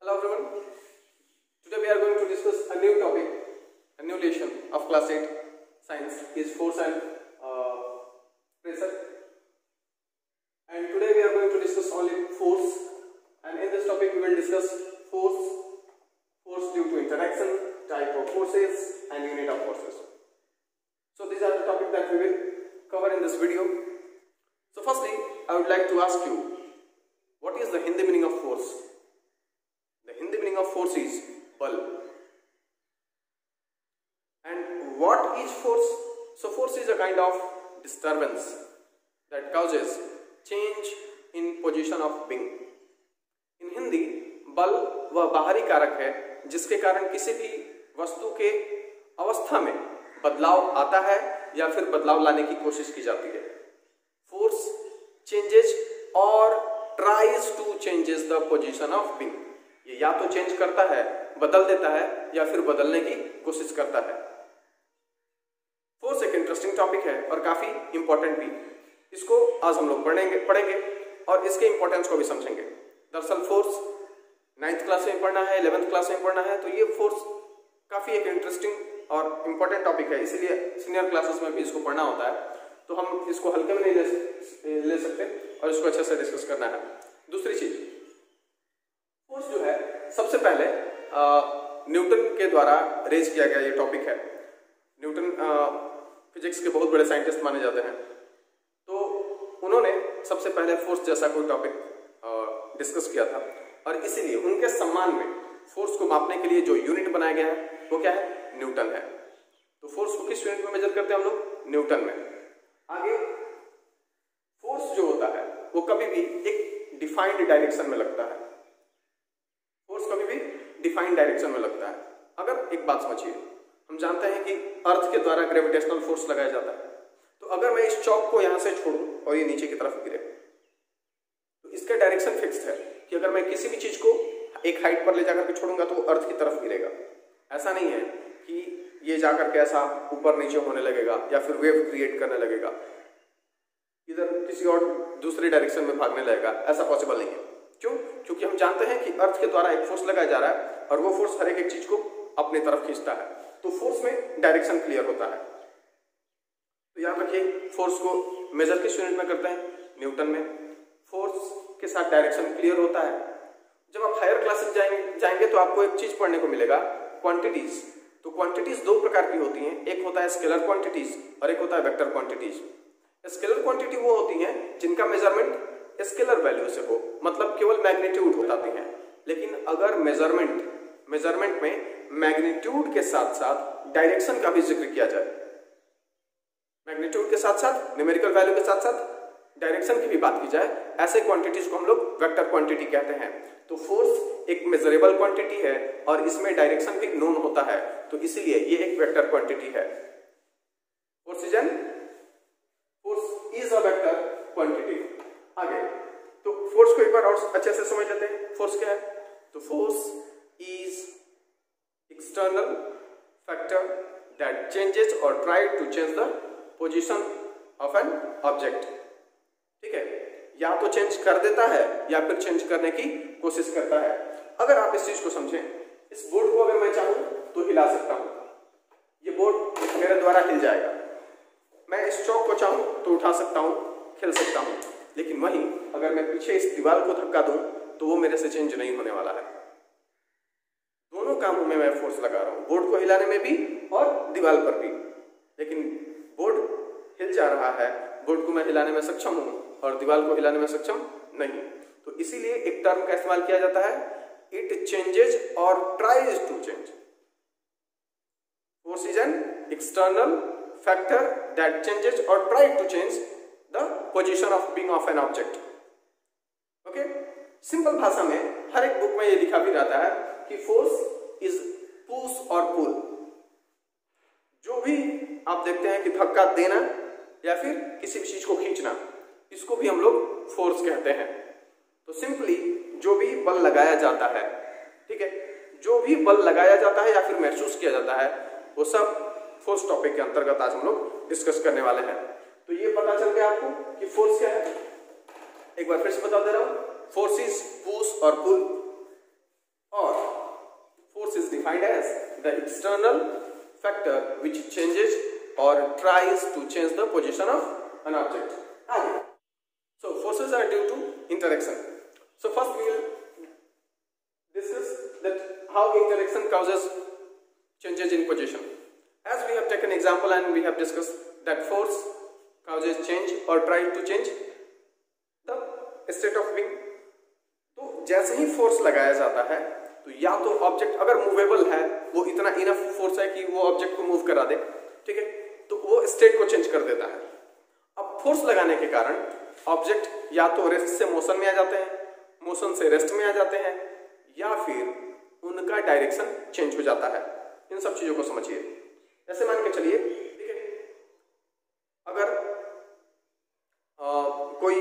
Hello everyone. Today we are going to discuss a new topic, a new lesson of class 8 science is force and pressure. And today we are going to discuss only force, and in this topic we will discuss force due to interaction, type of forces and unit of forces. So these are the topics that we will cover in this video. So firstly, I would like to ask you, what is the Hindi meaning of force? The Hindi meaning of force is bal. And what is force? So force is a kind of disturbance that causes change in position of being. In Hindi, बल वह बाहरी कारक है जिसके कारण किसी भी वस्तु के अवस्था में बदलाव आता है या फिर बदलाव लाने की कोशिश की जाती है. Force changes or tries to changes the position of being. ये या तो चेंज करता है, बदल देता है, या फिर बदलने की कोशिश करता है. फोर्स एक इंटरेस्टिंग टॉपिक है और काफी इंपॉर्टेंट भी. इसको आज हम लोग पढ़ेंगे और इसके इंपॉर्टेंस को भी समझेंगे. दरअसल फोर्स 9th क्लास में पढ़ना है, 11th क्लास में पढ़ना है, तो ये फोर्स काफी एक इंटरेस्टिंग और इंपॉर्टेंट टॉपिक है, इसीलिए सीनियर क्लासेस में भी इसको पढ़ना होता है. तो हम इसको हल्के में नहीं ले सकते और इसको अच्छे से डिस्कस करना है. दूसरी चीज, फोर्स जो है सबसे पहले न्यूटन के द्वारा रेज किया गया ये टॉपिक है. न्यूटन फिजिक्स के बहुत बड़े साइंटिस्ट माने जाते हैं, तो उन्होंने सबसे पहले फोर्स जैसा कोई टॉपिक डिस्कस किया था और इसीलिए उनके सम्मान में फोर्स को मापने के लिए जो यूनिट बनाया गया है वो क्या है? न्यूटन है. तो फोर्स को किस यूनिट में मेजर करते हैं हम लोग? न्यूटन में. आगे फोर्स जो होता है वो कभी भी एक डिफाइंड डायरेक्शन में लगता है. फोर्स कभी भी डिफाइंड डायरेक्शन में लगता है. अगर एक बात समझिए, हम जानते हैं कि अर्थ के द्वारा ग्रेविटेशनल फोर्स लगाया जाता है. तो अगर मैं इस चौक को यहां से छोड़ूं और ये नीचे की तरफ गिरे, तो इसका डायरेक्शन फिक्स्ड है कि अगर मैं किसी भी चीज को एक हाइट पर ले जाकर के छोड़ूंगा तो वो अर्थ की तरफ गिरेगा. ऐसा नहीं है कि ये जाकर के ऐसा ऊपर नीचे होने लगेगा या फिर वेव क्रिएट करने लगेगा, इधर किसी और दूसरी डायरेक्शन में भागने लगेगा. ऐसा पॉसिबल नहीं है. क्यों? क्योंकि हम जानते हैं कि अर्थ के द्वारा एक फोर्स लगाया जा रहा है और वो फोर्स हर एक चीज को अपनी तरफ खींचता है. तो फोर्स में डायरेक्शन क्लियर होता है. तो याद रखिए, फोर्स को मेजर किस यूनिट में करते हैं? न्यूटन में. फोर्स के साथ डायरेक्शन क्लियर होता है. जब आप हायर क्लासेस जाएंगे तो आपको एक चीज पढ़ने को मिलेगा, क्वांटिटीज. तो क्वांटिटीज दो प्रकार की होती हैं. एक होता है स्केलर क्वांटिटीज और एक होता है वेक्टर क्वांटिटीज. स्केलर क्वांटिटी वो होती हैं जिनका मेजरमेंट स्केलर वैल्यू से हो, मतलब केवल मैग्नीट्यूड होती हैं. लेकिन अगर मेजरमेंट में मैग्नीट्यूड के साथ साथ डायरेक्शन का भी जिक्र किया जाए, मैग्नीट्यूड के साथ साथ न्यूमेरिकल वैल्यू के साथ साथ डायरेक्शन की भी बात की जाए, ऐसे क्वांटिटीज को हम लोग वेक्टर क्वांटिटी कहते हैं. तो फोर्स एक मेजरेबल क्वांटिटी है और इसमें डायरेक्शन भी नोन होता है, तो इसीलिए ये एक वेक्टर क्वांटिटी है. Force is a vector quantity. आगे तो फोर्स को एक बार और अच्छे से समझ लेते हैं. फोर्स क्या है? तो force is external factor that changes और try to change the position of an object. ठीक है, या तो चेंज कर देता है या फिर चेंज करने की कोशिश करता है. अगर आप इस चीज को समझें, इस बोर्ड को अगर मैं चाहूं तो हिला सकता हूं, ये बोर्ड मेरे द्वारा हिल जाएगा. मैं इस चौक को चाहूं तो उठा सकता हूं, खेल सकता हूं. लेकिन वहीं अगर मैं पीछे इस दीवार को धक्का दूं तो वो मेरे से चेंज नहीं होने वाला है. दोनों कामों में मैं फोर्स लगा रहा हूं, बोर्ड को हिलाने में भी और दीवार पर भी. लेकिन बोर्ड हिल जा रहा है, बोर्ड को मैं हिलाने में सक्षम हूं और दीवार को हिलाने में सक्षम नहीं. तो इसीलिए एक टर्म का इस्तेमाल किया जाता है, इट चेंजेस और tries to change. Force is an external factor that changes और try to change the position of being of an object. Okay, simple भाषा में हर एक बुक में ये लिखा भी रहता है कि फोर्स इज पुश और पुल. जो भी आप देखते हैं कि धक्का देना या फिर किसी भी चीज को खींचना, इसको भी हम लोग फोर्स कहते हैं. तो सिंपली जो भी बल लगाया जाता है, ठीक है, जो भी बल लगाया जाता है या फिर महसूस किया जाता है, वो सब फोर्स टॉपिक के अंतर्गत आज हम लोग डिस्कस करने वाले हैं. तो ये पता चल गया आपको कि फोर्स क्या है. एक बार फिर से बता दे रहा हूं, फोर्स इज पुश और पुल, और defined as the external factor which changes or tries to change the position of an object. आगे, so forces are due to interaction. So first we will discuss that how interaction causes changes in position. As we have taken example and we have discussed that force causes change or try to change the state of being. तो जैसे ही force लगाया जाता है तो या तो object अगर movable है, वो इतना इनफ फोर्स है कि वो ऑब्जेक्ट को मूव करा दे, ठीक है, तो वो स्टेट को चेंज कर देता है। अब फोर्स लगाने के कारण ऑब्जेक्ट या तो रेस्ट से मोशन में आ जाते हैं, मोशन से रेस्ट में आ जाते हैं, या फिर उनका डायरेक्शन चेंज हो जाता है। इन सब चीजों को समझिए। ऐसे मान के चलिए, ठीक है, अगर कोई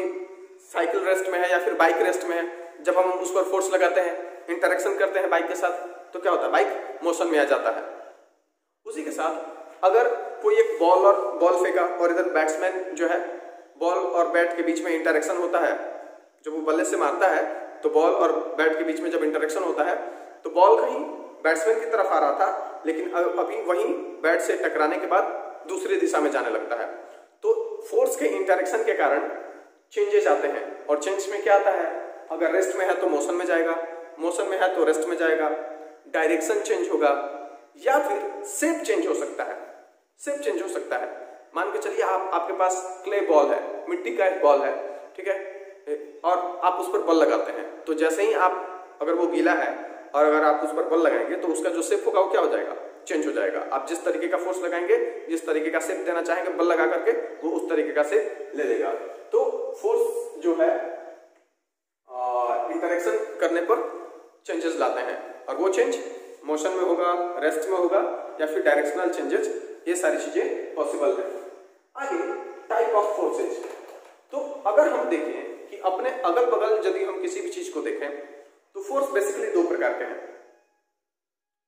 साइकिल रेस्ट में है या फिर बाइक रेस्ट में है, जब हम उस पर फोर्स लगाते हैं, इंटरेक्शन करते हैं बाइक के साथ, तो क्या होता है, बाइक मोशन में आ जाता है। उसी के साथ अगर कोई एक बॉल फेंका और इधर बैट्समैन जो है, बॉल और बैट के बीच में इंटरेक्शन होता है, जब वो बल्ले से मारता है तो बॉल और बैट के बीच में जब इंटरेक्शन होता है तो बॉल कहीं बैट्समैन की तरफ आ रहा था, लेकिन अभी वहीं बैट से टकराने के बाद दूसरी दिशा में जाने लगता है। तो फोर्स के इंटरेक्शन के कारण चेंजेस आते हैं, और चेंज में क्या आता है, अगर रेस्ट में है तो मोशन में जाएगा, मोशन में है तो रेस्ट में जाएगा, डायरेक्शन चेंज होगा, या फिर शेप चेंज हो सकता है। शेप चेंज हो सकता है, मान के चलिए आपके पास क्ले बॉल है, मिट्टी का एक बॉल है, ठीक है, और आप उस पर बल लगाते हैं, तो जैसे ही आप, अगर वो गीला है और अगर आप उस पर बल लगाएंगे तो उसका जो शेप होगा वो क्या हो जाएगा, चेंज हो जाएगा। आप जिस तरीके का फोर्स लगाएंगे, जिस तरीके का शेप देना चाहेंगे बल लगा करके, वो उस तरीके का शेप ले लेगा। तो फोर्स जो है इंटरेक्शन करने पर चेंजेस लाते हैं, और वो चेंज मोशन में होगा, रेस्ट में होगा, या फिर डायरेक्शनल चेंजेस, ये सारी चीजें पॉसिबल है। आगे टाइप ऑफ फोर्सेज। तो अगर हम देखें कि अपने अगल बगल यदि हम किसी भी चीज को देखें तो फोर्स बेसिकली दो प्रकार के हैं,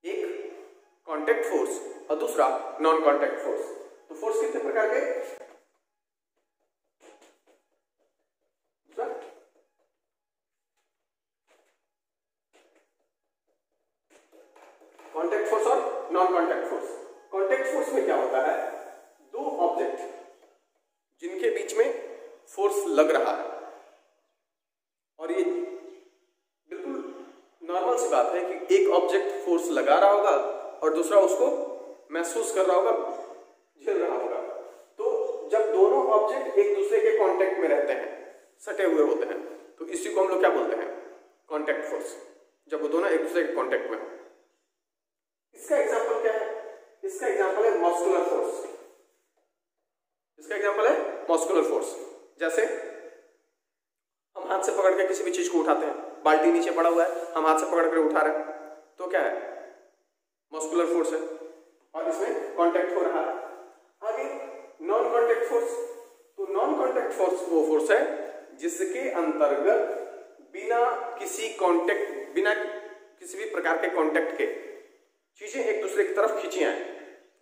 एक कांटेक्ट फोर्स और दूसरा नॉन कांटेक्ट फोर्स। तो फोर्स कितने प्रकार के, कांटेक्ट फोर्स और non contact force. Contact force में क्या होता है, दो ऑब्जेक्ट जिनके बीच में फोर्स लग रहा है, और ये बिल्कुल नॉर्मल सी बात है कि एक ऑब्जेक्ट फोर्स लगा रहा होगा और दूसरा उसको महसूस कर रहा होगा, झेल रहा होगा। तो जब दोनों ऑब्जेक्ट एक दूसरे के कांटेक्ट में रहते हैं, सटे हुए होते हैं, तो इसी को हम लोग क्या बोलते हैं, कांटेक्ट फोर्स, जब वो दोनों एक दूसरे के कांटेक्ट में हो। इसका एग्जांपल क्या है, इसका एग्जांपल है मस्कुलर फोर्स। इसका एग्जांपल है मस्कुलर फोर्स। जैसे हम हाथ से पकड़ के किसी भी चीज को उठाते हैं, बाल्टी नीचे पड़ा हुआ है, हम हाथ से पकड़ कर उठा रहे हैं, तो क्या है, मस्कुलर फोर्स है, और इसमें कांटेक्ट हो रहा है। आगे नॉन कांटेक्ट फोर्स। तो नॉन कांटेक्ट फोर्स वो फोर्स है जिसके अंतर्गत बिना किसी कांटेक्ट, बिना किसी भी प्रकार के कांटेक्ट के चीजें एक दूसरे की तरफ खींची आए।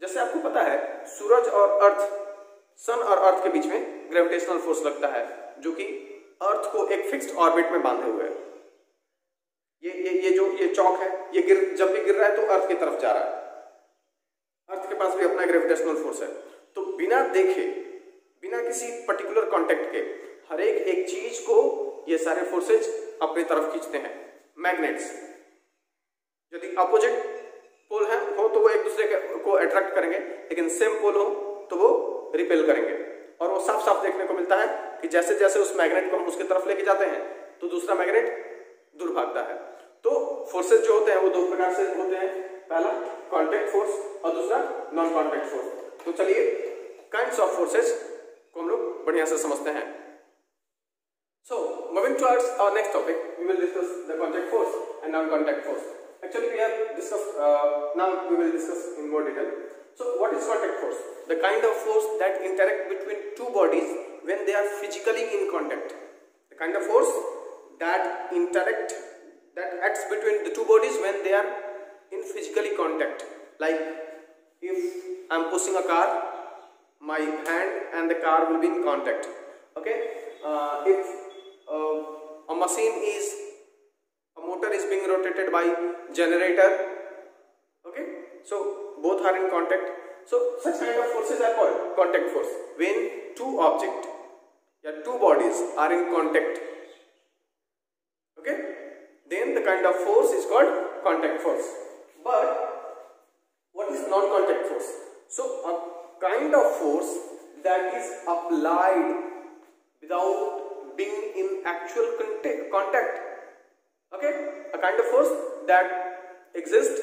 जैसे आपको पता है सूरज और अर्थ, सन और अर्थ के बीच में ग्रेविटेशनल फोर्स लगता है, जो कि अर्थ को एक फिक्स्ड ऑर्बिट में बांधे हुए है। ये चौक है, ये जब भी गिर रहा है तो अर्थ की तरफ जा रहा है, अर्थ के पास भी अपना ग्रेविटेशनल फोर्स है। तो बिना देखे, बिना किसी पर्टिकुलर कांटेक्ट के हर एक चीज को ये सारे फोर्सेज अपनी तरफ खींचते हैं। मैग्नेट्स यदि अपोजिट पोल है हो तो वो एक दूसरे को अट्रैक्ट करेंगे, लेकिन सेम पोल हो तो वो रिपेल करेंगे। और वो साफ साफ देखने को मिलता है कि जैसे जैसे उस मैग्नेट को हम उसके तरफ लेके जाते हैं तो दूसरा मैग्नेट दूर भागता है। तो फोर्सेज जो होते हैं वो दो प्रकार से होते हैं, पहला कांटेक्ट फोर्स और दूसरा नॉन कांटेक्ट फोर्स। तो चलिए काइंड्स ऑफ फोर्सेज को हम लोग बढ़िया से समझते हैं। So moving towards our next topic, we will discuss the contact force and non-contact force. Actually, we have discussed. Now we will discuss in more detail. So, what is contact force? The kind of force that interact between two bodies when they are physically in contact. The kind of force that acts between the two bodies when they are in physically contact. Like if I am pushing a car, my hand and the car will be in contact. Okay. If a motor is being rotated by generator, So both are in contact. So such kind of forces are called contact force. When two objects या two bodies are in contact, okay, then the kind of force is called contact force. But what is non-contact force? So a kind of force that is applied without being in actual contact. Okay, a kind of force that exists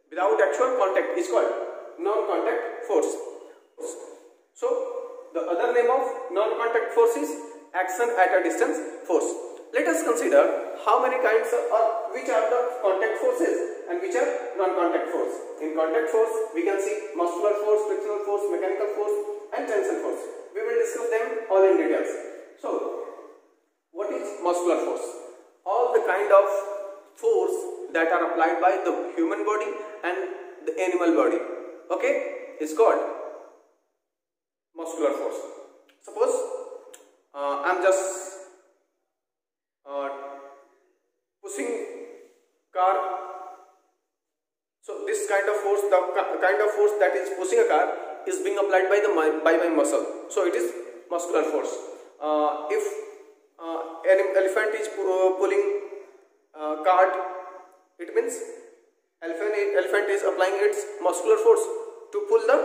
without actual contact is called non-contact force. So the other name of non-contact force is action at a distance force. Let us consider how many kinds or which are the contact forces and which are non-contact force. In contact force we can see muscular force, frictional force, mechanical force and tensile force. We will discuss them all in details. So what is muscular force? All the kind of force that are applied by the human body and the animal body, okay, is called muscular force. Suppose I'm just pushing car. So this kind of force, the kind of force that is pushing a car is being applied by my muscle. So it is muscular force. If an elephant is pulling cart, it means elephant is applying its muscular force to pull the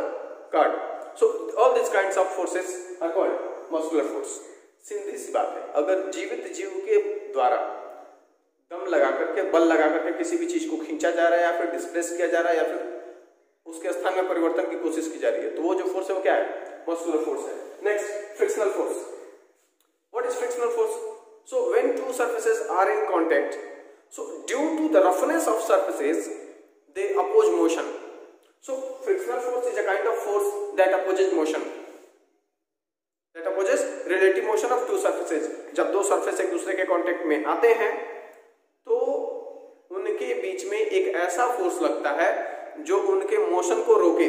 cart. So all these kinds of forces are called muscular force. सीधी सी बात है, अगर जीवित जीव के द्वारा दम लगा करके, बल लगा करके किसी भी चीज को खींचा जा रहा है या फिर डिस्प्लेस किया जा रहा है या फिर उसके स्थान में परिवर्तन की कोशिश की जा रही है, तो वो जो फोर्स है वो क्या है? मस्कुलर फोर्स है. Next, frictional force. What is frictional force? So when two surfaces are in contact, so due to the roughness of surfaces they oppose motion. So frictional force is a kind of force that opposes motion, that opposes relative motion of two surfaces. जब दो surface एक दूसरे के contact में आते हैं तो उनके बीच में एक ऐसा फोर्स लगता है जो उनके मोशन को रोके.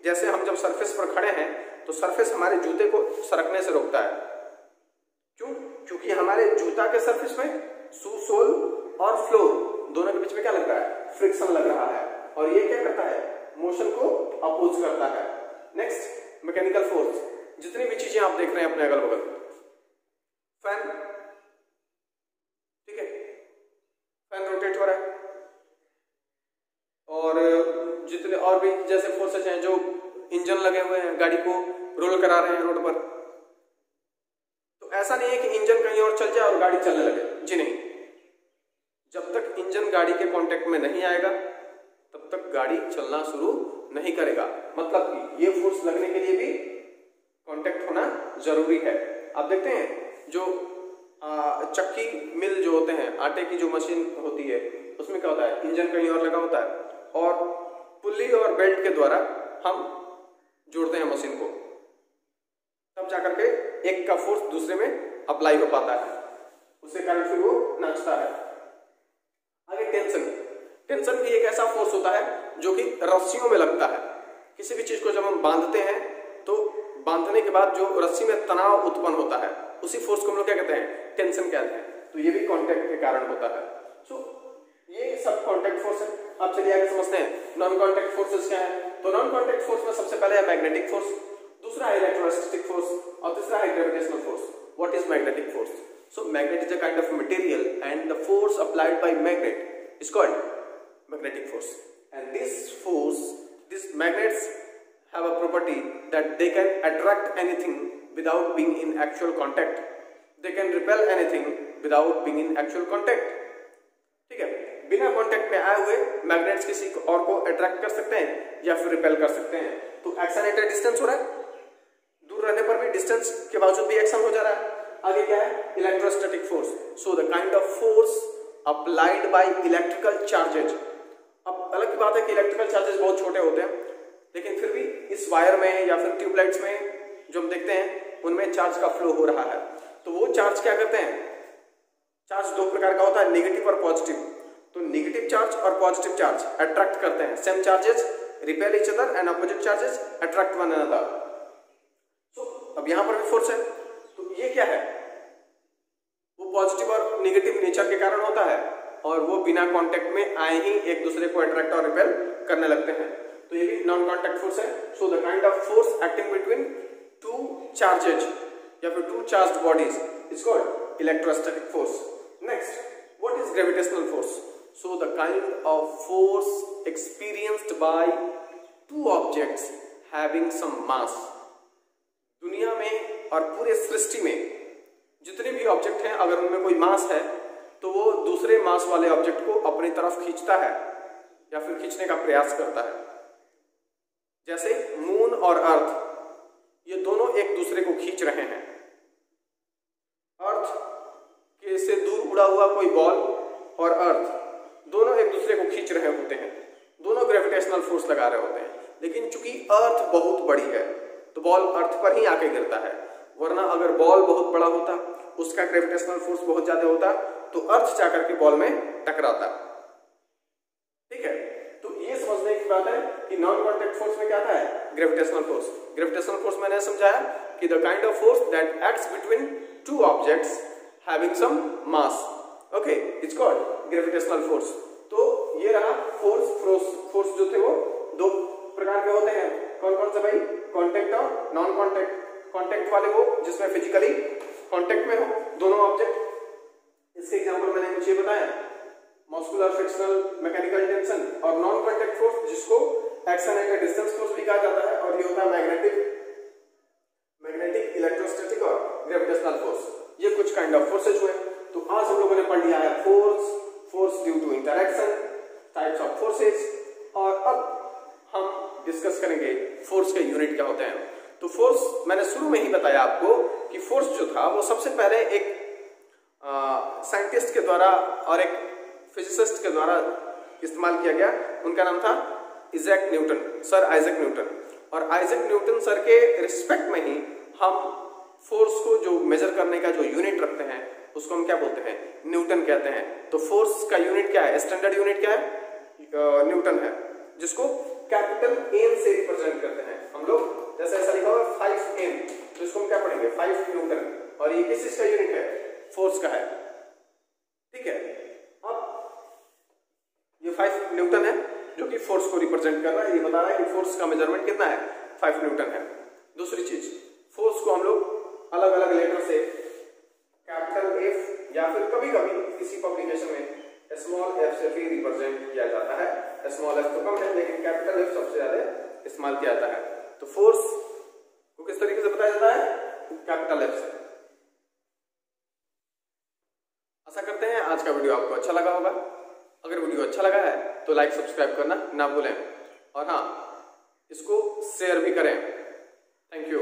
जैसे हम जब सरफेस पर खड़े हैं तो सरफेस हमारे जूते को सरकने से रोकता है. क्यों? क्योंकि हमारे जूता के सरफेस में शू सोल और फ्लोर दोनों के बीच में क्या लग रहा है? फ्रिक्शन लग रहा है, और ये क्या करता है? मोशन को अपोज करता है. Next, mechanical force. जितनी भी चीजें आप देख रहे हैं अपने अगल बगल, फैन, ठीक है, फैन रोटेट हो रहा है, और जितने और भी जैसे फोर्सेस हैं जो इंजन लगे हुए हैं, गाड़ी को रोल करा रहे हैं रोड पर, तो ऐसा नहीं है कि इंजन कहीं और चल जाए और गाड़ी चलने लगे. जी नहीं, जब तक इंजन गाड़ी के कांटेक्ट में नहीं आएगा तब तक गाड़ी चलना शुरू नहीं करेगा. मतलब कि ये फोर्स लगने के लिए भी कांटेक्ट होना जरूरी है. आप देखते हैं जो चक्की मिल जो होते हैं, आटे की जो मशीन होती है, उसमें क्या होता है? इंजन कहीं और लगा होता है और पुल्ली और बेल्ट के द्वारा हम जोड़ते हैं मशीन को, तब जाकर के एक का फोर्स दूसरे में अप्लाई हो पाता है, उसके कारण फिर वो नाचता है. आगे टेंशन. टेंशन भी एक ऐसा फोर्स होता है जो कि रस्सियों में लगता है. किसी भी चीज को जब हम बांधते हैं तो बांधने के बाद जो रस्सी में तनाव उत्पन्न होता है, उसी फोर्स को हम लोग क्या कहते हैं? टेंशन कहते हैं. तो ये भी कांटेक्ट के कारण होता है. सो ये सब कांटेक्ट फोर्स है. आप चलिए आगे समझते हैं नॉन कांटेक्ट फोर्सेस क्या है. तो नॉन कांटेक्ट फोर्स में सबसे पहले है मैग्नेटिक फोर्स, दूसरा है इलेक्ट्रोस्टैटिक फोर्स और तीसरा है gravitational force. What is magnetic force? So magnet is a kind of material and the force applied by magnet is called magnetic force. And this force, these magnets have a property that they can attract anything without being in actual contact. They can repel anything without being in actual contact. ठीक है, बिना contact में आए हुए magnets किसी और को attract कर सकते हैं या फिर रिपेल कर सकते हैं. तो एक्शन एट अ डिस्टेंस हो रहा है, दूर रहने पर भी डिस्टेंस के बावजूद भी एक्शन हो जा रहा है. आगे क्या है? Electrostatic force. So the kind of force applied by electrical charges. अब अलग की बात है कि इलेक्ट्रिकल चार्जेस बहुत छोटे होते हैं, लेकिन फिर भी इस वायर में या फिर ट्यूबलाइट्स में जो हम देखते हैं उनमें चार्ज का फ्लो हो रहा है. तो वो चार्ज क्या करते हैं? चार्ज दो प्रकार का होता है, नेगेटिव और पॉजिटिव. तो नेगेटिव चार्ज और पॉजिटिव चार्ज अट्रैक्ट करते हैं. Same charges repel each other and opposite charges attract one another. So अब यहां पर भी फोर्स है. तो ये क्या है? वो पॉजिटिव और नेगेटिव नेचर के कारण होता है और वो बिना कांटेक्ट में आए ही एक दूसरे को अट्रैक्ट और रिपेल करने लगते हैं. तो ये भी नॉन कॉन्टैक्ट फोर्स है. So the kind of force acting between two charges या फिर two charged bodies is called electrostatic force. Next, what is gravitational force? So the kind of force experienced by two objects having some mass. दुनिया में और पूरे सृष्टि में जितने भी object हैं, अगर उनमें कोई मास है तो वो दूसरे मास वाले ऑब्जेक्ट को अपनी तरफ खींचता है या फिर खींचने का प्रयास करता है. जैसे मून और अर्थ, ये दोनों एक दूसरे को खींच रहे हैं. अर्थ के से दूर उड़ा हुआ कोई बॉल और अर्थ दोनों एक दूसरे को खींच रहे होते हैं, दोनों ग्रेविटेशनल फोर्स लगा रहे होते हैं. लेकिन चूंकि अर्थ बहुत बड़ी है तो बॉल अर्थ पर ही आके गिरता है, वरना अगर बॉल बहुत बड़ा होता, उसका ग्रेविटेशनल फोर्स बहुत ज्यादा होता, तो अर्थ जाकर के बॉल में टकराता. ठीक है, तो ये समझने की बात है कि नॉन कॉन्टैक्ट फोर्स में क्या था है ग्रेविटेशनल फोर्स. ग्रेविटेशनल फोर्स मैंने समझाया कि the kind of force that acts between two objects having some mass, okay, it's called gravitational force. तो ये रहा फोर्स जो थे वो दो प्रकार के होते हैं. कौन कौन से भाई? कॉन्टैक्ट और नॉन कॉन्टैक्ट. कॉन्टैक्ट वाले वो जिसमें फिजिकली कॉन्टैक्ट में हो दोनों ऑब्जेक्ट. इसके एग्जांपल मैंने कुछ ये बताया, मस्कुलर फ्रिक्शनल मैकेनिकल टेंशन. और नॉन कॉन्टैक्ट फोर्स जिसको एक्शन एट डिस्टेंस फोर्स भी कहा जाता है, और ये होता है मैग्नेटिक इलेक्ट्रोस्टैटिक और ग्रेविटेशनल फोर्स. ये कुछ काइंड ऑफ फोर्सेज हुए. तो आज हम लोगों ने पढ़ लिया है force due to interaction, types of forces, और अब हम डिस्कस करेंगे फोर्स के यूनिट क्या होते हैं. तो फोर्स मैंने शुरू में ही बताया आपको कि फोर्स जो था वो सबसे पहले एक साइंटिस्ट के द्वारा और एक फिजिसिस्ट के द्वारा इस्तेमाल किया गया. उनका नाम था Isaac Newton, sir Isaac Newton. और आइजैक न्यूटन सर के रिस्पेक्ट में ही हम फोर्स को जो मेजर करने का जो यूनिट रखते हैं उसको हम क्या बोलते हैं? न्यूटन कहते हैं. तो फोर्स का यूनिट क्या है? स्टैंडर्ड यूनिट क्या है? न्यूटन है, जिसको कैपिटल एन से रिप्रेजेंट करते हैं हम लोग. जैसे ऐसा लिखा हुआ 5 N, तो इसको हम क्या पढ़ेंगे? 5 न्यूटन. और ये किस चीज का यूनिट है? फोर्स का है. ठीक है, अब ये 5 न्यूटन है जो कि फोर्स को रिप्रेजेंट कर रहा है. ये बता रहा है कि फोर्स का मेजरमेंट कितना है? 5 न्यूटन है. दूसरी चीज, फोर्स को हम लोग अलग अलग लेटर से कैपिटल F या फिर कभी कभी किसी पब्लिकेशन में स्मॉल f से भी रिप्रेजेंट किया जाता है. स्मॉल f तो कम है, लेकिन कैपिटल F सबसे ज्यादा इस्तेमाल किया जाता है. तो फोर्स को किस तरीके से बताया जाता है? कैपिटल F से. आशा करते हैं आज का वीडियो आपको अच्छा लगा होगा. अगर वीडियो अच्छा लगा है तो लाइक सब्सक्राइब करना ना भूलें, और हाँ, इसको शेयर भी करें. Thank you.